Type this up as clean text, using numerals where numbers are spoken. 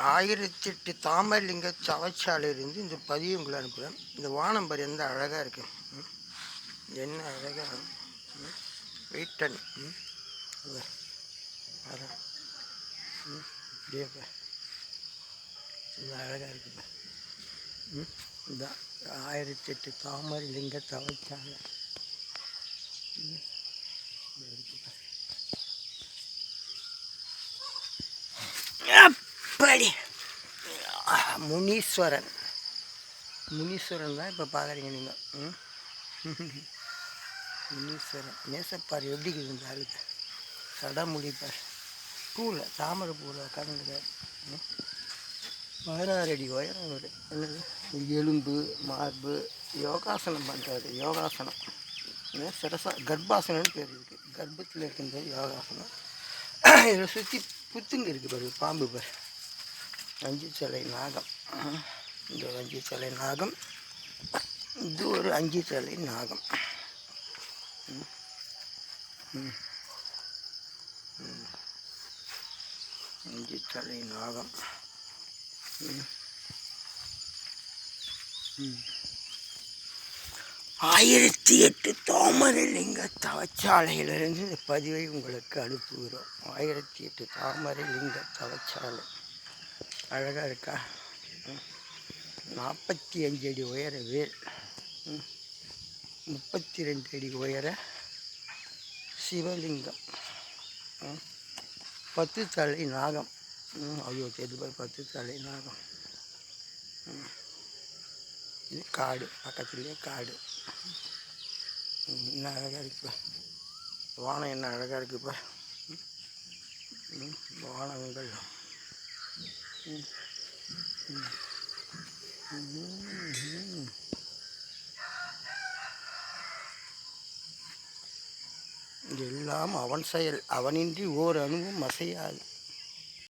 1008 தாமரலிங்க தவச்சாலையிலிருந்து இந்த பதிவு உங்களை அனுப்புகிறேன். இந்த வானம்பர் எந்த அழகாக இருக்கு, என்ன அழகாக வெயிட் பண்ணி இந்த அழகாக இருக்குப்பா. இந்த 1008 தாமரலிங்க தவச்சாலை அப்படி முனீஸ்வரன் தான் இப்போ பார்க்குறீங்க நீங்கள். முனீஸ்வரன் நேசப்பார் எப்படி இருக்குது ஆளுக்கு சடமுடிப்பார். பூவில் தாமரை பூவில் உட்காந்துருக்காரு. 16 அடி உயரம் ஒரு என்னது எலும்பு மார்பு யோகாசனம் பண்ணுறாரு. யோகாசனம் கர்ப்பாசனம்னு பேர் இருக்குது. கர்ப்பத்தில் இருக்கின்ற யோகாசனம். இதில் சுற்றி புத்துங்க இருக்குது பாரு, பாம்பு பாரு, 5 சிலை நாகம். இந்த ஒரு 5 சிலை நாகம், இது ஒரு 5 சிலை நாகம். 5 சிலை நாகம். 1008 தாமரலிங்க தவச்சாலையிலிருந்து இந்த பதிவை உங்களுக்கு அனுப்புகிறோம். 1008 தாமரலிங்க தவச்சாலை அழகாக இருக்கா? 45 அடி உயர வேல், 32 அடி உயர சிவலிங்கம், 10 தலை நாகம். ஐயோ தெரியுது, 10 தலை நாகம். இது காடு, பக்கத்துலேயே காடு. என்ன அழகாக இருக்குப்பா, வானம் என்ன அழகாக இருக்குப்பா. வானங்கள் எல்லாம் அவன் செயல், அவனின்றி ஓர் அணுவும் அசையாது.